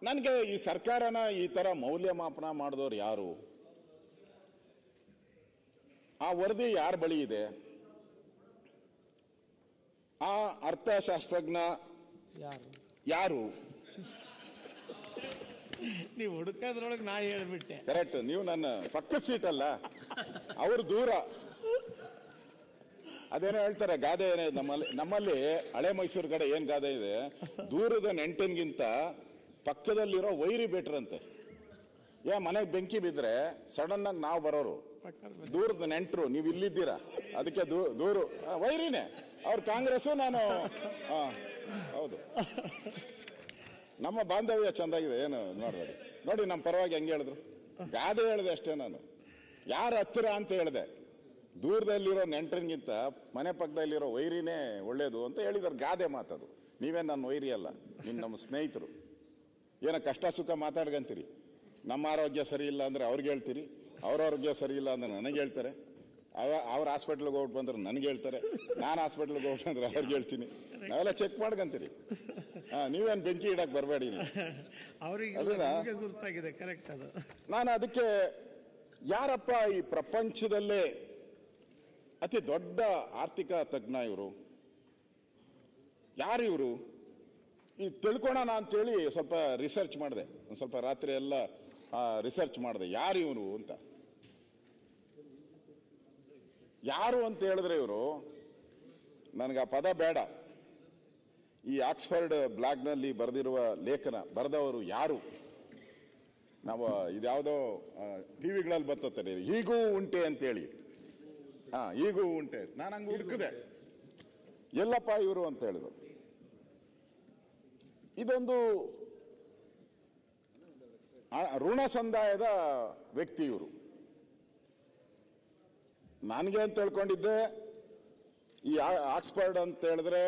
ನನಗೆ ಈ ಸರ್ಕಾರನ ಈ ತರ ಮೌಲ್ಯಮಾಪನ ಮಾಡಿದವರು ಯಾರು? ಆ ವರದಿ ಯಾರ ಬಳಿ ಇದೆ? ಆ ಅರ್ಥಶಾಸ್ತ್ರಜ್ಞ ಯಾರು? ನೀವು ಹುಡುಕೋದ್ರೊಳಗೆ ನಾ ಹೇಳ್ಬಿಟ್ಟೆ. ಕರೆಕ್ಟ್. ನೀವು ನನ್ನ ಪಕ್ಕದ ಸೀಟ್ ಅಲ್ಲ, ಅವರು ದೂರ. ಅದೇನೋ ಹೇಳ್ತಾರೆ ಗಾದೆ, ನಮ್ಮಲ್ಲಿ ಹಳೆ ಮೈಸೂರು ಕಡೆ ಏನ್ ಗಾದೆ ಇದೆ, ದೂರದ ನೆಂಟನ್ಗಿಂತ ಪಕ್ಕದಲ್ಲಿರೋ ವೈರಿ ಬೆಟ್ರ್ ಅಂತೆ. ಮನೆಗೆ ಬೆಂಕಿ ಬಿದ್ರೆ ಸಡನ್ ಆಗಿ ನಾವು ಬರೋರು, ದೂರದ ನೆಂಟರು ನೀವು ಇಲ್ಲಿದ್ದೀರಾ, ಅದಕ್ಕೆ ದೂರು ವೈರಿನೇ. ಅವ್ರು ಕಾಂಗ್ರೆಸ್, ನಾನು ಹೌದು. ನಮ್ಮ ಬಾಂಧವ್ಯ ಚಂದಾಗಿದೆ, ಏನು ನೋಡ್ಬೇಡಿ. ನೋಡಿ ನಮ್ಮ ಪರವಾಗಿ ಹೆಂಗೆ ಹೇಳಿದ್ರು, ಗಾದೆ ಹೇಳಿದೆ ಅಷ್ಟೇ. ನಾನು ಯಾರ ಹತ್ತಿರ ಅಂತ ಹೇಳಿದೆ, ದೂರದಲ್ಲಿರೋ ನೆಂಟರಿಗಿಂತ ಮನೆ ಪಕ್ಕದಲ್ಲಿರೋ ವೈರಿನೇ ಒಳ್ಳೇದು ಅಂತ ಹೇಳಿದಾರೆ. ಗಾದೆ ಮಾತದು. ನೀವೇನು ನನ್ನ ವೈರಿ ಅಲ್ಲ, ನಮ್ಮ ಸ್ನೇಹಿತರು. ಏನೋ ಕಷ್ಟ ಸುಖ ಮಾತಾಡ್ಕಂತೀರಿ. ನಮ್ಮ ಆರೋಗ್ಯ ಸರಿ ಇಲ್ಲ ಅಂದ್ರೆ ಅವ್ರಿಗೆ ಹೇಳ್ತೀರಿ, ಅವ್ರ ಆರೋಗ್ಯ ಸರಿ ಇಲ್ಲ ಅಂದ್ರೆ ನನಗೆ ಹೇಳ್ತಾರೆ. ಅವ್ರ ಹಾಸ್ಪಿಟ್ಲಿಗೆ ಹೋಗ್ಬಿಟ್ಟು ಬಂದ್ರೆ ನನಗೆ ಹೇಳ್ತಾರೆ, ನಾನು ಹಾಸ್ಪಿಟ್ಲಿಗೆ ಹೋಗ್ಬಿಟ್ಟು ಅಂದ್ರೆ ಅವ್ರಿಗೆ ಹೇಳ್ತೀನಿ. ನಾವೆಲ್ಲ ಚೆಕ್ ಮಾಡ್ಕಂತೀರಿ. ನೀವೇನು ಬೆಂಕಿ ಇಡಕ್ ಬರಬೇಡಿ. ಗುರ್ತಾಗಿದೆ, ಕರೆಕ್ಟ್ ಅದು. ನಾನು ಅದಕ್ಕೆ ಯಾರಪ್ಪ ಈ ಪ್ರಪಂಚದಲ್ಲೇ ಅತಿ ದೊಡ್ಡ ಆರ್ಥಿಕ ತಜ್ಞ ಇವರು? ಯಾರು ಇವರು? ಈ ತಿಳ್ಕೊಳ್ಳೋಣ ಅಂತೇಳಿ ಸ್ವಲ್ಪ ರಿಸರ್ಚ್ ಮಾಡಿದೆ, ಒಂದು ಸ್ವಲ್ಪ ರಾತ್ರಿ ಎಲ್ಲ ರಿಸರ್ಚ್ ಮಾಡಿದೆ. ಯಾರು ಇವರು ಅಂತ. ಯಾರು ಅಂತ ಹೇಳಿದ್ರೆ ಇವರು, ನನಗೆ ಆ ಪದ ಬೇಡ. ಈ ಆಕ್ಸ್ಫರ್ಡ್ ಬ್ಲಾಗ್ನಲ್ಲಿ ಬರೆದಿರುವ ಲೇಖನ ಬರೆದವರು ಯಾರು? ನಾವು ಇದ್ಯಾವುದೋ ಟಿವಿಗಳಲ್ಲಿ ಬರ್ತದೆ, ಹೀಗೂ ಉಂಟೆ ಅಂತೇಳಿ. ಹೀಗೂ ಉಂಟೆ. ನಾನು ಹಂಗೆ ಹುಡುಕಿದೆ, ಎಲ್ಲಪ್ಪ ಇವರು ಅಂತ ಹೇಳಿದ್ರು. ಇದೊಂದು ಋಣ ಸಂದಾಯದ ವ್ಯಕ್ತಿ ಇವರು. ನನಗೆ ಅಂತ ತಿಳ್ಕೊಂಡಿದ್ದೆ, ಈ ಆಕ್ಸ್ಫರ್ಡ್ ಅಂತ ಹೇಳಿದ್ರೆ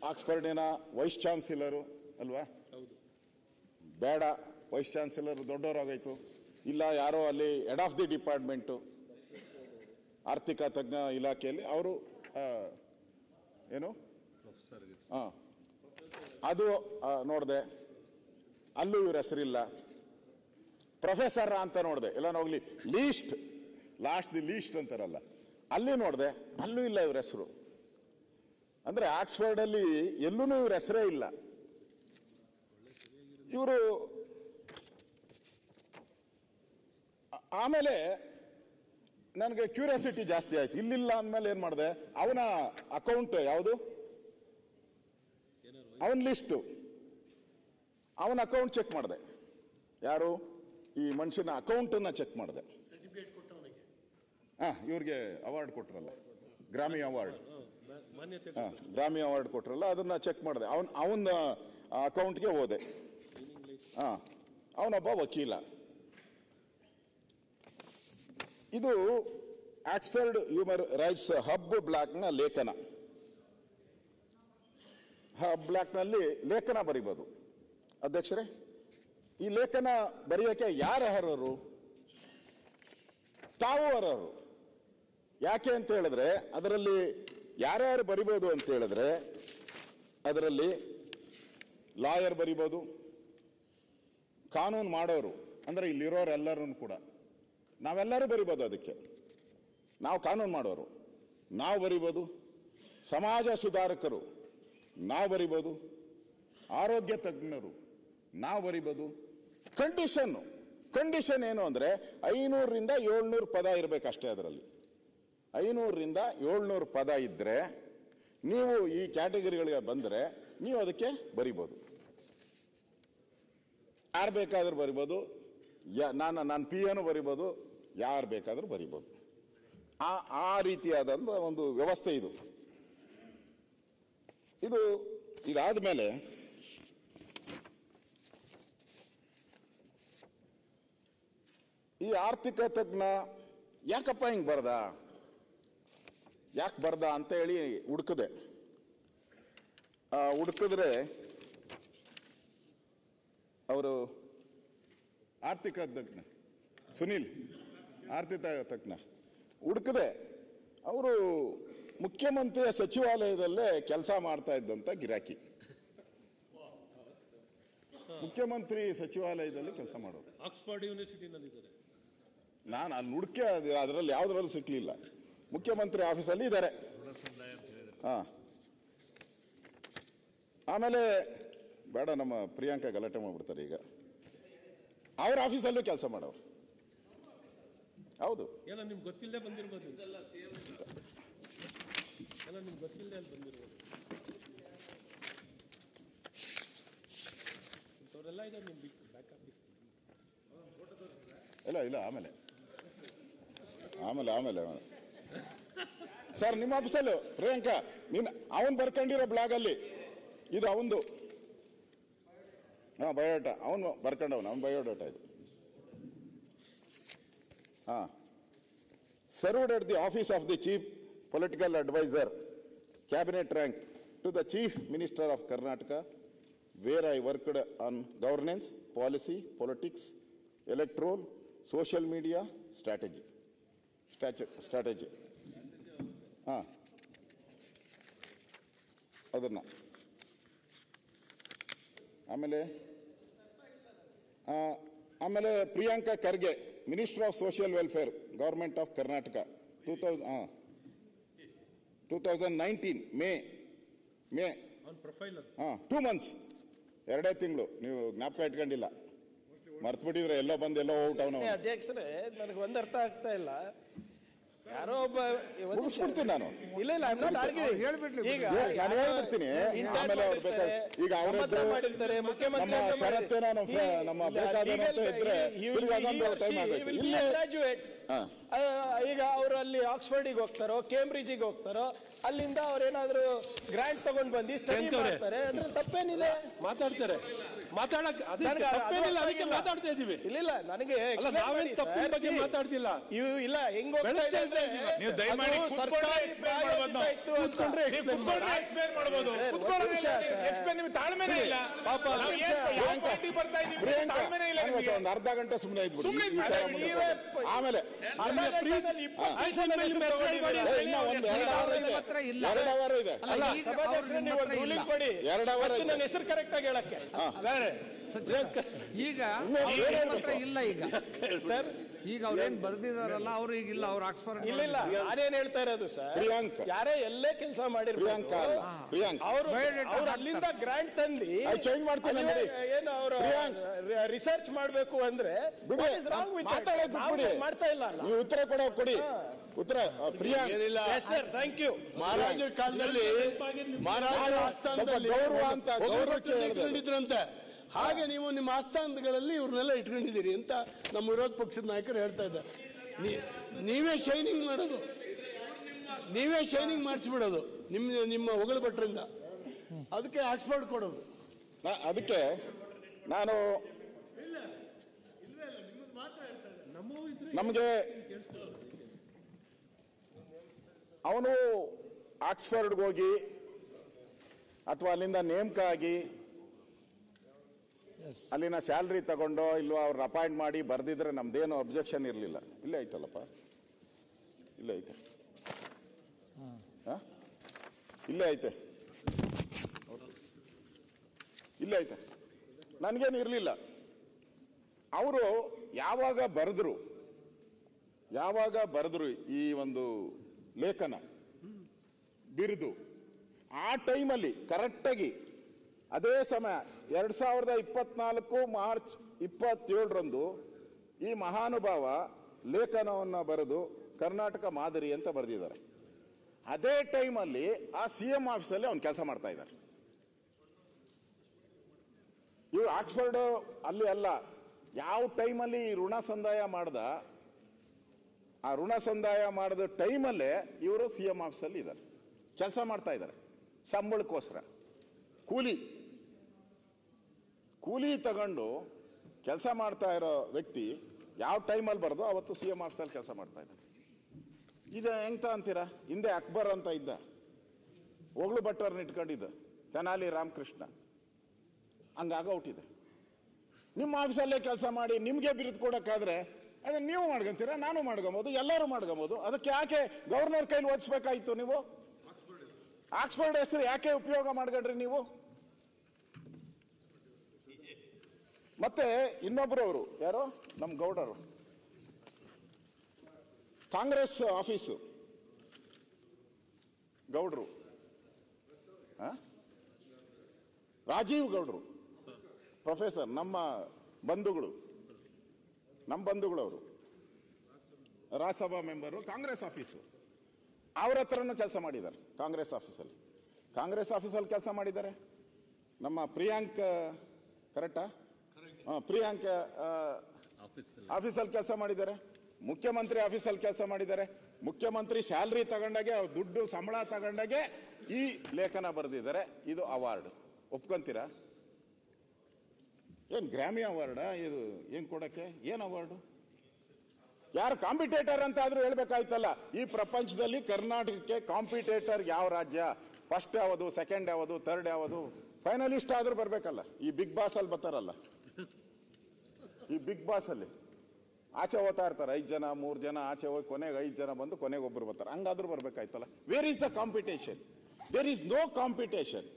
ಆಕ್ಸ್ಫರ್ಡಿನ ವೈಸ್ ಚಾನ್ಸಲರು ಅಲ್ವಾ? ಬೇಡ, ವೈಸ್ ಚಾನ್ಸಲರ್ ದೊಡ್ಡವರಾಗೋಯ್ತು. ಇಲ್ಲ, ಯಾರೋ ಅಲ್ಲಿ ಹೆಡ್ ಆಫ್ ದಿ ಡಿಪಾರ್ಟ್ಮೆಂಟು, ಆರ್ಥಿಕ ತಜ್ಞ ಇಲಾಖೆಯಲ್ಲಿ ಅವರು ಏನು ಅದು ನೋಡಿದೆ, ಅಲ್ಲೂ ಇವ್ರ ಹೆಸರಿಲ್ಲ. ಪ್ರೊಫೆಸರ್ ಅಂತ ನೋಡಿದೆ, ಎಲ್ಲ ಹೋಗ್ಲಿ ಲಾಸ್ಟ್ ದಿ ಲೀಸ್ಟ್ ಅಂತಾರಲ್ಲ, ಅಲ್ಲಿ ನೋಡಿದೆ, ಅಲ್ಲೂ ಇಲ್ಲ ಇವ್ರ ಹೆಸರು. ಅಂದ್ರೆ ಆಕ್ಸ್ಫರ್ಡ್ ಅಲ್ಲಿ ಎಲ್ಲೂ ಇವ್ರ ಹೆಸರೇ ಇಲ್ಲ. ಇವರು ಆಮೇಲೆ ನನಗೆ ಕ್ಯೂರಿಯಾಸಿಟಿ ಜಾಸ್ತಿ ಆಯ್ತು. ಇಲ್ಲಿಲ್ಲ ಅಂದಮೇಲೆ ಏನ್ ಮಾಡಿದೆ, ಅವನ ಅಕೌಂಟ್ ಯಾವುದು, ಅವನ ಲಿಸ್ಟು, ಅವನ ಅಕೌಂಟ್ ಚೆಕ್ ಮಾಡಿದೆ. ಯಾರು ಈ ಮನುಷ್ಯನ ಅಕೌಂಟ್ ಅನ್ನ ಚೆಕ್ ಮಾಡಿದೆ. ಇವ್ರಿಗೆ ಅವಾರ್ಡ್ ಕೊಟ್ರಲ್ಲ, ಗ್ರಾಮಿ ಅವಾರ್ಡ್, ಗ್ರಾಮಿ ಅವಾರ್ಡ್ ಕೊಟ್ರಲ್ಲ, ಅದನ್ನ ಚೆಕ್ ಮಾಡಿದೆ. ಅವನ ಅಕೌಂಟ್ಗೆ ಹೋದೆ. ಅವನೊಬ್ಬ ವಕೀಲ. ಇದು ಆಕ್ಸ್ಫರ್ಡ್ ಹ್ಯೂಮನ್ ರೈಟ್ಸ್ ಹಬ್ ಬ್ಲಾಕ್ನ ಲೇಖನ. ಹಬ್ ಬ್ಲಾಕ್ನಲ್ಲಿ ಲೇಖನ ಬರೀಬಹುದು. ಅಧ್ಯಕ್ಷರೇ, ಈ ಲೇಖನ ಬರೆಯೋಕೆ ಯಾರು ಅರ್ಹರು? ತಾವು ಅರ್ಹರು. ಯಾಕೆ ಅಂತ ಹೇಳಿದ್ರೆ, ಅದರಲ್ಲಿ ಯಾರ್ಯಾರು ಬರಿಬೋದು ಅಂತ ಹೇಳಿದ್ರೆ, ಅದರಲ್ಲಿ ಲಾಯರ್ ಬರಿಬೋದು, ಕಾನೂನು ಮಾಡೋರು ಅಂದ್ರೆ ಇಲ್ಲಿರೋರೆಲ್ಲರೂ ಕೂಡ, ನಾವೆಲ್ಲರೂ ಬರಿಬೋದು. ಅದಕ್ಕೆ ನಾವು ಕಾನೂನು ಮಾಡೋರು ನಾವು ಬರಿಬೋದು, ಸಮಾಜ ಸುಧಾರಕರು ನಾವು ಬರಿಬೋದು, ಆರೋಗ್ಯ ತಜ್ಞರು ನಾವು ಬರಿಬೋದು. ಕಂಡೀಷನ್ ಏನು ಅಂದ್ರೆ 500ರಿಂದ 700 ಪದ ಇರಬೇಕಷ್ಟೇ. ಅದರಲ್ಲಿ 500ರಿಂದ 700 ಪದ ಇದ್ರೆ ನೀವು ಈ ಕ್ಯಾಟಗರಿಗಳಿಗೆ ಬಂದ್ರೆ ನೀವು ಅದಕ್ಕೆ ಬರಿಬೋದು. ಯಾರು ಬೇಕಾದ್ರೂ ಬರಿಬೋದು. ನಾನು PA ಬರಿಬೋದು, ಯಾರು ಬೇಕಾದ್ರೂ ಬರಿಬೋದು. ಆ ರೀತಿಯಾದಂಥ ಒಂದು ವ್ಯವಸ್ಥೆ ಇದು. ಇದಾದ್ಮೇಲೆ ಈ ಆರ್ಥಿಕ ತಜ್ಞ ಯಾಕಪ್ಪ ಹಿಂಗ್ ಯಾಕೆ ಬರ್ದ ಅಂತ ಹೇಳಿ ಹುಡುಕಿದ್ರೆ ಅವರು ಆರ್ಥಿಕ ತಜ್ಞ ಸುನಿಲ್, ಆರ್ಥಿಕ ತಜ್ಞ ಹುಡುಕಿದೆ. ಅವರು ಮುಖ್ಯಮಂತ್ರಿಯ ಸಚಿವಾಲಯದಲ್ಲೇ ಕೆಲಸ ಮಾಡ್ತಾ ಇದ್ದಂತ ಗಿರಾಕಿ. ಮುಖ್ಯಮಂತ್ರಿ ಸಚಿವಾಲಯದಲ್ಲಿ ಕೆಲಸ ಮಾಡೋರು. ಆಕ್ಸ್ಫರ್ಡ್ ಯೂನಿವರ್ಸಿಟಿನಲ್ಲಿದ್ದಾರೆ. ನಾನು ಅಲ್ಲಿ ನುಡ್ಕೆ ಅದರಲ್ಲಿ ಯಾವುದ್ರಲ್ಲೂ ಸಿಕ್ಲಿಲ್ಲ. ಮುಖ್ಯಮಂತ್ರಿ ಆಫೀಸಲ್ಲಿ ಇದ್ದಾರೆ. ಹಾ, ಆಮೇಲೆ ಬೇಡ, ನಮ್ಮ ಪ್ರಿಯಾಂಕಾ ಗಲಾಟೆ ಮಾಡ್ಬಿಡ್ತಾರೆ ಈಗ. ಅವ್ರ ಆಫೀಸಲ್ಲೂ ಕೆಲಸ ಮಾಡೋರು. ಹೌದು, ಎಲ್ಲ ನಿಮ್ಗೆ ಗೊತ್ತಿಲ್ಲದೆ ಬಂದಿರ್ಬೋದು. ಎಲ್ಲ ನಿಮ್ಗೆ ಗೊತ್ತಿಲ್ಲದೆ ಅಲ್ಲಿ ಬಂದಿರ್ಬೋದು. ಅವರೆಲ್ಲ ಇದ್ದಾರೆ ನಿಮ್ ಬ್ಯಾಕ್ ಆಫೀಸ್. ಇಲ್ಲ ಆಮೇಲೆ ಆಮೇಲೆ ಆಮೇಲೆ ಸರ್, ನಿಮ್ಮ ಆಫೀಸಲ್ಲೂ ಪ್ರಿಯಾಂಕಾ, ನೀನು ಅವನ್ ಬರ್ಕೊಂಡಿರೋ ಬ್ಲಾಗ್ ಅಲ್ಲಿ ಇದು ಅವಂದು. ಹಾ, ಬಯೋಡಾಟಾ ಅವನು ಬರ್ಕೊಂಡವನು, ಅವನ್ ಬಯೋಡಾಟಾ ಇದು. ಹಾ, served at the office of the chief political adviser, cabinet rank to the chief minister of Karnataka, where I worked on governance, policy, politics, electoral, social media, strategy. ಹಾಂ, ಅದನ್ನ ಆಮೇಲೆ Priyanka Kharge, minister of social welfare, government of Karnataka, 2019 May 2 months, 2 ತಿಂಗಳು. ನೀವು ಜ್ಞಾಪಕ ಇಟ್ಕೊಂಡಿಲ್ಲ, ಮರ್ತು ಬಿಟ್ಟಿದ್ರೆ ಎಲ್ಲೋ ಬಂದು ಎಲ್ಲೋ ಹೋಗ್ಬಿಟ್ಟವನು. ಅಧ್ಯಕ್ಷರೇ, ನನಗೆ ಒಂದು ಅರ್ಥ ಆಗ್ತಾ ಇಲ್ಲ. ಯಾರೋ ಒಬ್ಬ ಮುಗಿಸ್ಬಿಡ್ತೀನಿ ನಾನು. ಇಲ್ಲ I'm not arguing. ಈಗ ನಾನು ಹೇಳ್ಬಿಡ್ತೀನಿ, ಆಮೇಲೆ ಅವ್ರು ಬೇಕಾದ್ರೆ ಈಗ ಅವರದ್ದು ಮಾಡಿರ್ತಾರೆ ಮುಖ್ಯಮಂತ್ರಿ ನಮ್ಮ ಶರತ್ತೇನ ನಮ್ಮ ಬೇಕಾದಂತ ಇದ್ರೆ ಟೈಮ್ ಆಗುತ್ತೆ. ಇಲ್ಲಿ ಗ್ರಾಜುಯೇಟ್ ಈಗ ಅವರು ಅಲ್ಲಿ ಆಕ್ಸ್ಫರ್ಡಿಗೆ ಹೋಗ್ತಾರೋ, ಕೇಂಬ್ರಿಡ್ಜಿಗೆ ಹೋಗ್ತಾರೋ, ಅಲ್ಲಿಂದ ಅವ್ರೇನಾದ್ರು ಗ್ರಾಂಟ್ ತಗೊಂಡ್ ಬಂದು ಸ್ಟಡಿ ಮಾಡ್ತಾರೆ ಅಂದ್ರೆ ತಪ್ಪೇನಿದೆ? ಮಾತಾಡ್ತಾರೆ, ಮಾತಾಡಕ್ ಅದಕ್ಕೆ ಮಾತಾಡ್ತಾ ಇದೀವಿ. ಇಲ್ಲ ನನಗೆ ನಾವೇನ್ ತಪ್ಪಿನ ಬಗ್ಗೆ ಮಾತಾಡ್ತಿಲ್ಲ. ಇಲ್ಲ ಹೆಂಗ್ ಹೋಗ್ತಾ ಇದೆ ಅಂದ್ರೆ ನೀವು ದಯಮಾಡಿ ಕೂತ್ಕೊಂಡ್ರೆ ಎಕ್ಸ್ಪ್ಲೇನ್ ಮಾಡಬಹುದು. ನಿಮ್ಗೆ ತಾಳ್ಮೆನೇ ಇಲ್ಲ ಪಾಪ. ಒಂದು ಅರ್ಧ ಗಂಟೆ ಸುಮ್ಮನೆ ಇದ್ಬಿಟ್ಟು ಆಮೇಲೆ ಎರಡು ಅವರ್ ಇದೆ. ನನ್ನ ಹೆಸರು ಕರೆಕ್ಟ್ ಆಗಿ ಹೇಳಕ್ಕೆ ಈಗ ಇಲ್ಲ. ಈಗ ಸರ್, ಈಗ ಅವ್ರೇನ್ ಬರ್ದಿದಾರಲ್ಲ ಅವ್ರು ಈಗಿಲ್ಲ, ಅವ್ರು ಆಕ್ಸ್ಫರ್ಡ್ ಇಲ್ಲ. ನಾನೇನ್ ಹೇಳ್ತಾ ಇರೋದು ಸರ್, ಪ್ರಿಯಾಂಕಾ ಯಾರೇ ಎಲ್ಲೇ ಕೆಲಸ ಮಾಡಿರ್ಬೇಕು, ಅವರು ಅಲ್ಲಿಂದ ಗ್ರಾಂಟ್ ತಂದು ಚೇಂಜ್ ಮಾಡ್ತೀನಿ ನೋಡಿ. ಏನು ಅವರು ರಿಸರ್ಚ್ ಮಾಡ್ಬೇಕು ಅಂದ್ರೆ ಮಾಡ್ತಾ ಇಲ್ಲ. ನೀವು ಉತ್ತರ ಕೊಡಿ. ಉತ್ತರ ಪ್ರಿಯಾಂಕಾ ಸರ್, ಥ್ಯಾಂಕ್ ಯು. ಮಹಾರಾಜರ ಕಾಲದಲ್ಲಿ ಮಹಾರಾಜರ ಆಸ್ಥಾನದಲ್ಲಿ ಗೌರವ ಅಂತ ಗೌರವಕ್ಕೆ ಇಟ್ಕೊಂಡಿದ್ರಂತೆ. ಹಾಗೆ ನೀವು ನಿಮ್ಮ ಆಸ್ಥಾನಗಳಲ್ಲಿ ಇವ್ರನ್ನೆಲ್ಲ ಇಟ್ಕೊಂಡಿದ್ದೀರಿ ಅಂತ ನಮ್ಮ ವಿರೋಧ ಪಕ್ಷದ ನಾಯಕರು ಹೇಳ್ತಾ ಇದ್ದಾರೆ. ನೀವೇ ಶೈನಿಂಗ್ ಮಾಡೋದು, ನೀವೇ ಶೈನಿಂಗ್ ಮಾಡಿಸ್ಬಿಡೋದು ನಿಮ್ಮ ಹೊಗಳು ಭಟ್ರಿಂದ. ಅದಕ್ಕೆ ಆಕ್ಸ್ಫರ್ಡ್ ಕೊಡೋದು. ಅದಕ್ಕೆ ನಾನು ನಮಗೆ ಅವನು ಆಕ್ಸ್ಫರ್ಡ್ಗೆ ಹೋಗಿ ಅಥವಾ ಅಲ್ಲಿಂದ ನೇಮಕ ಆಗಿ ಅಲ್ಲಿನ ಸ್ಯಾಲ್ರಿ ತಗೊಂಡೋ ಇಲ್ವಾ ಅವ್ರನ್ನ ಅಪಾಯಿಂಟ್ ಮಾಡಿ ಬರ್ದಿದ್ರೆ ನಮ್ದೇನು ಅಬ್ಜೆಕ್ಷನ್ ಇರಲಿಲ್ಲ. ಇಲ್ಲೇ ಐತಲ್ಲಪ್ಪ, ಇಲ್ಲೇ ಐತೆ, ಇಲ್ಲೇ ಐತೆ, ಇಲ್ಲೇ ಐತೆ. ನನಗೇನು ಇರಲಿಲ್ಲ. ಅವರು ಯಾವಾಗ ಬರೆದ್ರು ಈ ಒಂದು ಲೇಖನ ಬಿರುದು, ಆ ಟೈಮಲ್ಲಿ ಕರೆಕ್ಟಾಗಿ ಅದೇ ಸಮಯ 2024 ಮಾರ್ಚ್ 27ರಂದು ಈ ಮಹಾನುಭಾವ ಲೇಖನವನ್ನು ಬರೆದು ಕರ್ನಾಟಕ ಮಾದರಿ ಅಂತ ಬರೆದಿದ್ದಾರೆ. ಅದೇ ಟೈಮಲ್ಲಿ ಆ CM ಆಫೀಸಲ್ಲಿ ಅವನು ಕೆಲಸ ಮಾಡ್ತಾ ಇದ್ದಾರೆ. ಇವ್ರು ಆಕ್ಸ್ಫರ್ಡ್ ಅಲ್ಲಿ ಅಲ್ಲ, ಯಾವ ಟೈಮಲ್ಲಿ ಋಣ ಸಂದಾಯ ಮಾಡ್ದ ಆ ಋಣ ಸಂದಾಯ ಮಾಡಿದ ಟೈಮಲ್ಲೇ ಇವರು CM ಆಫೀಸಲ್ಲಿ ಇದ್ದಾರೆ, ಕೆಲಸ ಮಾಡ್ತಾ ಇದ್ದಾರೆ. ಸಂಬಳಕ್ಕೋಸ್ಕರ ಕೂಲಿ ತಗೊಂಡು ಕೆಲಸ ಮಾಡ್ತಾ ಇರೋ ವ್ಯಕ್ತಿ ಯಾವ ಟೈಮಲ್ಲಿ ಬರೋದು ಅವತ್ತು CM ಆಫೀಸಲ್ಲಿ ಕೆಲಸ ಮಾಡ್ತಾ ಇದ್ದಾರೆ. ಇದು ಹೆಂಗ್ತ ಅಂತೀರಾ? ಹಿಂದೆ ಅಕ್ಬರ್ ಅಂತ ಇದ್ದ, ಒಗ್ಳು ಭಟ್ಟರ್ನ ಇಟ್ಕೊಂಡಿದ್ದ, ತೆನಾಲಿ ರಾಮಕೃಷ್ಣ, ಹಂಗಾಗೋಟಿದೆ. ನಿಮ್ಮ ಆಫೀಸಲ್ಲೇ ಕೆಲಸ ಮಾಡಿ ನಿಮ್ಗೆ ಬಿರುದು ಕೊಡೋಕ್ಕಾದ್ರೆ ಅದನ್ನ ನೀವು ಮಾಡ್ಕೊಂತೀರಾ, ನಾನು ಮಾಡ್ಕೊಬೋದು, ಎಲ್ಲರೂ ಮಾಡ್ಕೊಬೋದು. ಅದಕ್ಕೆ ಯಾಕೆ ಗವರ್ನರ್ ಕೈಲಿ ಓದಿಸ್ಬೇಕಾಯ್ತು? ನೀವು ಆಕ್ಸ್ಫರ್ಡ್ ಹೆಸರು ಯಾಕೆ ಉಪಯೋಗ ಮಾಡ್ಕೊಂಡ್ರಿ ನೀವು? ಮತ್ತೆ ಇನ್ನೊಬ್ರು ಅವರು ಯಾರು ನಮ್ಮ ಗೌಡರು ಕಾಂಗ್ರೆಸ್ ಆಫೀಸು ಗೌಡ್ರು ರಾಜೀವ್ ಗೌಡ್ರು ಪ್ರೊಫೆಸರ್ ನಮ್ಮ ಬಂಧುಗಳು ಅವರು ರಾಜ್ಯಸಭಾ ಮೆಂಬರು ಕಾಂಗ್ರೆಸ್ ಆಫೀಸು ಅವ್ರ ಹತ್ರನೂ ಕೆಲಸ ಮಾಡಿದ್ದಾರೆ ಕಾಂಗ್ರೆಸ್ ಆಫೀಸಲ್ಲಿ ಕೆಲಸ ಮಾಡಿದ್ದಾರೆ. ನಮ್ಮ ಪ್ರಿಯಾಂಕ್ ಕರೆಕ್ಟಾ ಪ್ರಿಯಾಂಕ್ ಆಫೀಸಲ್ಲಿ ಕೆಲಸ ಮಾಡಿದ್ದಾರೆ, ಮುಖ್ಯಮಂತ್ರಿ ಆಫೀಸಲ್ಲಿ ಕೆಲಸ ಮಾಡಿದ್ದಾರೆ. ಮುಖ್ಯಮಂತ್ರಿ ಸ್ಯಾಲ್ರಿ ತಗೊಂಡಾಗೆ ದುಡ್ಡು ಸಂಬಳ ತಗೊಂಡಾಗೆ ಈ ಲೇಖನ ಬರೆದಿದ್ದಾರೆ. ಇದು ಅವಾರ್ಡ್ ಒಪ್ಕೊಂತೀರಾ? ಏನ್ ಗ್ರಾಮಿ ಅವಾರ್ಡಾ ಇದು? ಏನ್ ಕೊಡಕ್ಕೆ ಏನ್ ಅವಾರ್ಡು? ಯಾರು ಕಾಂಪಿಟೇಟರ್ ಅಂತ ಆದ್ರೂ ಹೇಳ್ಬೇಕಾಯ್ತಲ್ಲ. ಈ ಪ್ರಪಂಚದಲ್ಲಿ ಕರ್ನಾಟಕಕ್ಕೆ ಕಾಂಪಿಟೇಟರ್ ಯಾವ ರಾಜ್ಯ? ಫಸ್ಟ್ ಯಾವುದು, ಸೆಕೆಂಡ್ ಯಾವುದು, ಥರ್ಡ್ ಯಾವುದು? ಫೈನಲಿಸ್ಟ್ ಆದ್ರೂ ಬರ್ಬೇಕಲ್ಲ. ಈ ಬಿಗ್ ಬಾಸ್ ಅಲ್ಲಿ ಬರ್ತಾರಲ್ಲ, ಈ ಬಿಗ್ ಬಾಸ್ ಅಲ್ಲಿ ಆಚೆ ಹೋಗ್ತಾ ಇರ್ತಾರೆ 5 ಜನ 3 ಜನ ಆಚೆ ಹೋಗಿ ಕೊನೆಗೆ 5 ಜನ ಬಂದು ಕೊನೆಗೆ ಒಬ್ರು ಬರ್ತಾರೆ. ಹಂಗಾದ್ರೂ ಬರ್ಬೇಕಾಯ್ತಲ್ಲ. Where is the competition? There is no competition,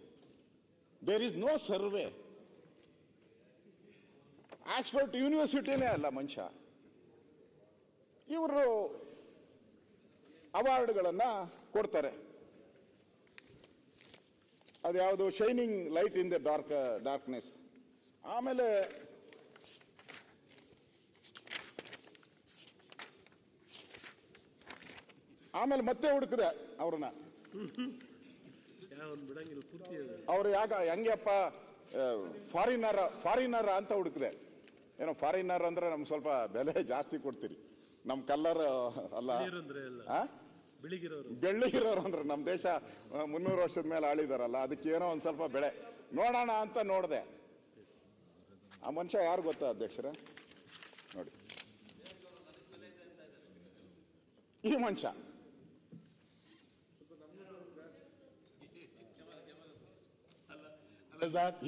there is no survey. Oxford ಯೂನಿವರ್ಸಿಟಿನೇ ಅಲ್ಲ ಮನುಷ್ಯ. ಇವರು ಅವಾರ್ಡ್ಗಳನ್ನ ಕೊಡ್ತಾರೆ. ಅದ್ಯಾವುದು shining light in the darkness. ಆಮೇಲೆ ಮತ್ತೆ ಹುಡುಕಿದೆ ಅವ್ರನ್ನ. ಅವ್ರು ಹೆಂಗಪ್ಪ ಫಾರಿನರ್ ಅಂತ ಹುಡುಕಿದೆ. ಏನೋ ಫಾರಿನರ್ ಅಂದ್ರೆ ನಮ್ಗೆ ಸ್ವಲ್ಪ ಬೆಲೆ ಜಾಸ್ತಿ ಕೊಡ್ತೀರಿ, ನಮ್ ಕಲ್ಲರ್ ಅಲ್ಲ, ಬೆಳ್ಳಿಗಿರೋರು ಅಂದ್ರೆ ನಮ್ ದೇಶ 300 ವರ್ಷದ ಮೇಲೆ ಆಳಿದಾರಲ್ಲ, ಅದಕ್ಕೆ ಏನೋ ಒಂದ್ ಸ್ವಲ್ಪ ಬೆಳೆ ನೋಡೋಣ ಅಂತ ನೋಡ್ದೆ. ಆ ಮನುಷ್ಯ ಯಾರು ಗೊತ್ತಾ ಅಧ್ಯಕ್ಷರೇ? ನೋಡಿ, ಈ ಮನುಷ್ಯ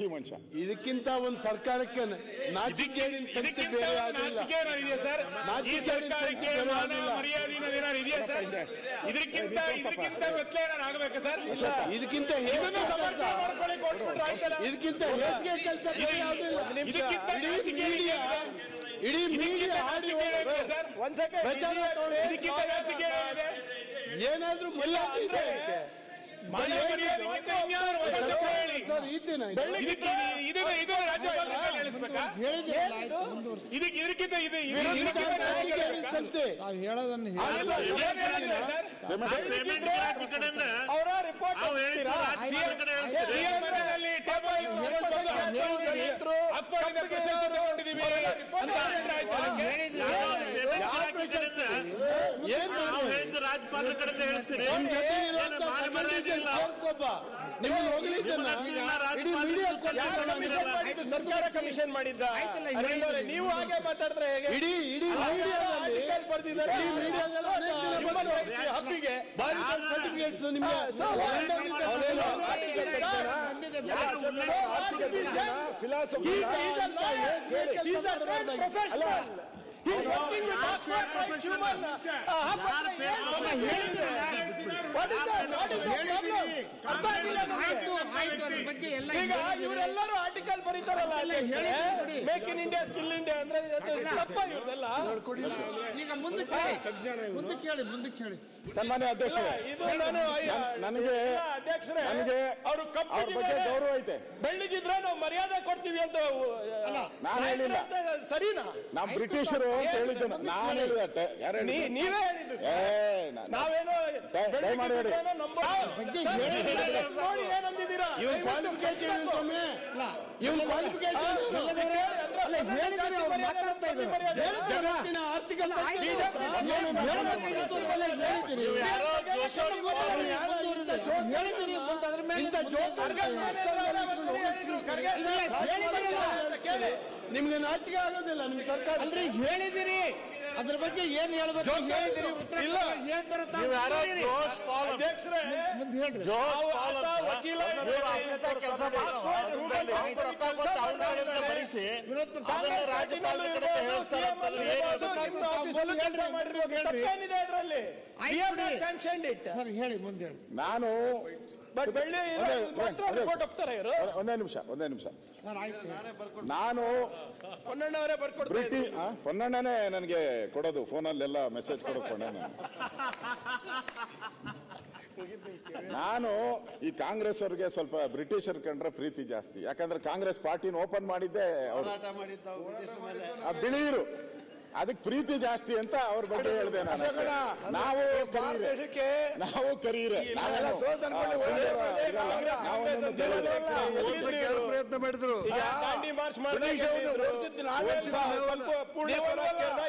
ಈ ಮನುಷ್ಯ ಇದಕ್ಕಿಂತ ಒಂದು ಸರ್ಕಾರಕ್ಕೆ ನಾಚಿಕೆಗೇಡಿನ ಸಂತೆ ಬೇರೆ ಆಗಿಲ್ಲ. ಇದಕ್ಕಿಂತ ಹೇಸಿಗೆ ಕೆಲಸ ಇಡೀ ಮೀಡಿಯಾ ಏನಾದ್ರೂ ರಾಜ್ಯಪಾಲರ ಕಡೆ ಹೇಳ್ತೀನಿ. ಸರ್ಕಾರ ಕಮಿಷನ್ ಮಾಡಿದ್ದ ನೀವು ಹಾಗೆ ಮಾತಾಡಿದ್ರೆ ಹೇಗೆ? ಇಡೀ ಬರ್ದಿದ್ದಾರೆ ಹಬ್ಬಿಗೆ ಸರ್ಟಿಫಿಕೇಟ್ಸ್ ನಿಮಗೆ He's working with Oxford like human. ಇವರೆಲ್ಲರೂ ಆರ್ಟಿಕಲ್ ಬರೀತಾರಲ್ಲ, make in India skill India ಅಂದ್ರೆ ತಪ್ಪ ಇವ್ರದೆಲ್ಲ. ಈಗ ಮುಂದಕ್ಕೆ ಹೇಳಿ ಸನ್ಮಾನ್ಯ ಅಧ್ಯಕ್ಷರೇ, ನನಗೆ ಅವರು ಅವ್ರ ಬಗ್ಗೆ ಗೌರವ ಐತೆ. ಬೆಳ್ಳಿಗಿದ್ರೆ ನಾವು ಮರ್ಯಾದೆ ಕೊಡ್ತೀವಿ ಅಂತ ನಾನು ಹೇಳಿಲ್ಲ. ಸರಿನಾ? ನಾವು ಬ್ರಿಟಿಷರು ಅಂತ ಹೇಳಿದ್ದು ನಾನು ಹೇಳಿದಟ್ಟೆ. ನೀವೇ ಹೇಳಿದ್ದು. ನಾವೇನೋ ನೋಡಿ ಏನಂದಿದ್ದೀರಾ? ನಿಮ್ಗೆ ನಾಚಿಕೆ ಆಗೋದಿಲ್ಲ ನಿಮ್ಮ ಸರ್ಕಾರ ಅಲ್ರಿ? ಹೇಳಿದಿರಿ, ಅದ್ರ ಬಗ್ಗೆ ಏನ್ ಹೇಳ್ಬೇಕು ಹೇಳಿದಿರಿ, ಉತ್ತರ ಹೇಳ್ತಾರೆ. ಸರ್ ಹೇಳಿ ಮುಂದೆ ಹೇಳಿ. ನಾನು ಬಟ್ ಬೆಳ್ಳಿ ರಿಪೋರ್ಟ್ ಒಪ್ತಾರೆ ಇವರು. ಒಂದೇ ನಿಮಿಷ ಸರ್ ಆಯ್ತು. ನಾನು ಪೊನ್ನಣ್ಣವರೇ ಬರ್ಕೊಡ್ತಾರೆ. ಪೊನ್ನಣ್ಣನೇ ನನಗೆ ಕೊಡೋದು, ಫೋನಲ್ಲೆಲ್ಲ ಮೆಸೇಜ್ ಕೊಡೋದು ಪೊನ್ನಣ್ಣ. ನಾನು ಈ ಕಾಂಗ್ರೆಸ್ ಅವ್ರಿಗೆ ಸ್ವಲ್ಪ ಬ್ರಿಟಿಷರ್ ಕಂಡ್ರೆ ಪ್ರೀತಿ ಜಾಸ್ತಿ. ಯಾಕಂದ್ರೆ ಕಾಂಗ್ರೆಸ್ ಪಾರ್ಟಿನ ಓಪನ್ ಮಾಡಿದ್ದೆ ಅವರು, ಬಿಳಿಯರು, ಅದಕ್ಕೆ ಪ್ರೀತಿ ಜಾಸ್ತಿ ಅಂತ ಅವ್ರ ಬಗ್ಗೆ ಹೇಳಿದೆ ನಾನು. ನಾವು ಕರೀರೆ ಪ್ರಯತ್ನ ಮಾಡಿದ್ರು. ದಾಂಡಿ ಮಾರ್ಚ್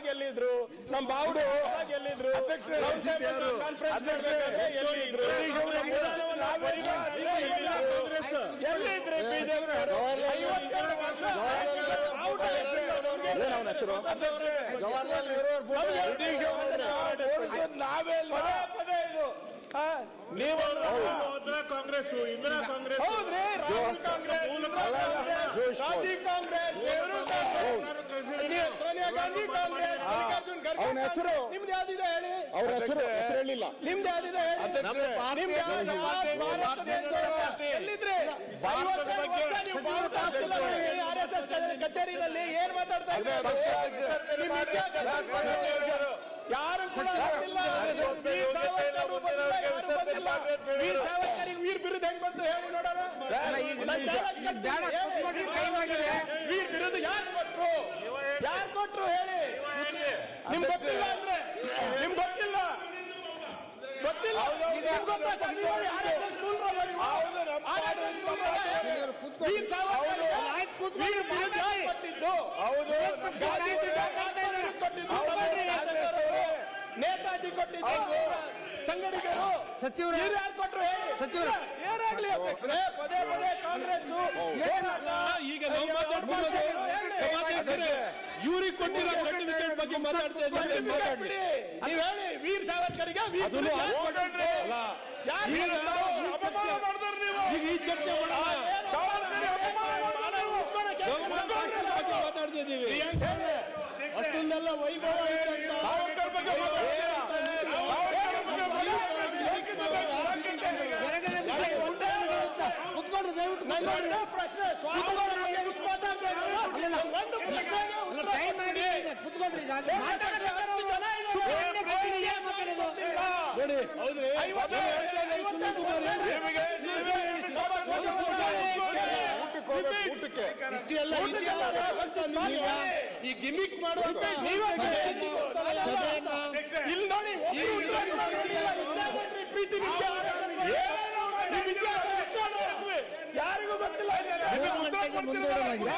ಗೆಲ್ಲಿದ್ರು, ನಮ್ಮ ಬಾವುಡು ಗೆಲ್ಲಿದ್ರು, ಎಲ್ಲಿದ್ರಿ ಬಿಜೆಪಿ ಜವಾಹರ್ಲಾಲ್ ನೆಹರು ನಾವೇ ಕಾಂಗ್ರೆಸ್ ಇಂದಿರಾ ಕಾಂಗ್ರೆಸ್ ಹೌದ್ರಿ, ರಾಹುಲ್ ಕಾಂಗ್ರೆಸ್, ರಾಜೀವ್ ಕಾಂಗ್ರೆಸ್, ನೆಹರು ಕಾಂಗ್ರೆಸ್, ಸೋನಿಯಾ ಗಾಂಧಿ ಕಾಂಗ್ರೆಸ್, ಮಲ್ಲಿಕಾರ್ಜುನ್ ಖರ್ಗೆ ಅವನ ಹೆಸರು ನಿಮ್ದು ಯಾವ್ದಿದೆ ಹೇಳಿ? ಅವ್ರ ಹೆಸರು ಹೇಳಿಲ್ಲ. ನಿಮ್ದು ಯಾವ್ದಿದೆ ಹೇಳಿ? ಎಲ್ಲಿದ್ರಿ? 50 ವರ್ಷ ನೀವು ಭಾರತ RSS ಕಚೇರಿನಲ್ಲಿ ಏನ್ ಮಾತಾಡ್ತಾ ಇದ್ದಾರೆ? ಯಾರು ಕೂಡ ಗೊತ್ತಿಲ್ಲ. ವೀರ್ ಸಾವರ್ಕರ್ ವೀರ್ ಬಿರುದು ಹೆಂಗ್ ಬಂತು ಹೇಳಿ ನೋಡೋಣ. ವೀರ್ ಬಿರುದು ಯಾರು ಕೊಟ್ರು ಹೇಳಿ? ನಿಮ್ಗೆ ಗೊತ್ತಿಲ್ಲ ಅಂದ್ರೆ ನಿಮ್ಗೆ ಗೊತ್ತಿಲ್ಲ. ವೀರ್ ಸಾವರ್ಕರ್ ನೇತಾಜಿ ಕೊಟ್ಟಿದ್ದು, ಸಂಗಡಿಗರು ಸಚಿವರು ಯಾರು ಕೊಟ್ಟರು ಹೇಳಿ? ಸಚಿವರು ಏನಾಗ್ಲಿ ಅಧ್ಯಕ್ಷರೇ, ಪದೇ ಪದೇ ಕಾಂಗ್ರೆಸ್ ಈಗ ನಾವು ಇವ್ರಿಗೆ ಕೊಟ್ಟಿರೋ ಸರ್ಟಿಫಿಕೇಟ್ ಬಗ್ಗೆ ಮಾತಾಡ್ತಾ ಇದ್ದೀವಿ. ನೀವು ಹೇಳಿ, ವೀರ್ ಸಾವರ್ಕರ್ಗೆ ಈಗ ಈ ಚರ್ಚೆ ಮಾತಾಡ್ತಾ ಇದ್ದೀವಿ. ಅಷ್ಟೊಂದೆಲ್ಲ ವೈಭವ ಕುತ್ಕೊಂಡ್ರೆ ದಯವಿಟ್ಟು ಪ್ರಶ್ನೆ ಒಂದು ಪ್ರಶ್ನೆ ಟೈಮ್ ಆಗಿದೆ, ಕುತ್ಕೊಂಡ್ರಿ ಈಗ ಮಾತಾಡೋದು ನೋಡಿ. ಊಟಕ್ಕೆ ಈ ಗಿಮಿಕ್ ಮಾಡುವಂತ ಇಲ್ಲಿ ನೋಡಿ, ಪ್ರೀತಿ ಯಾರಿಗೂ ಗೊತ್ತಿಲ್ಲ. ಮುಂದೂಡಲಾಗಿದೆ.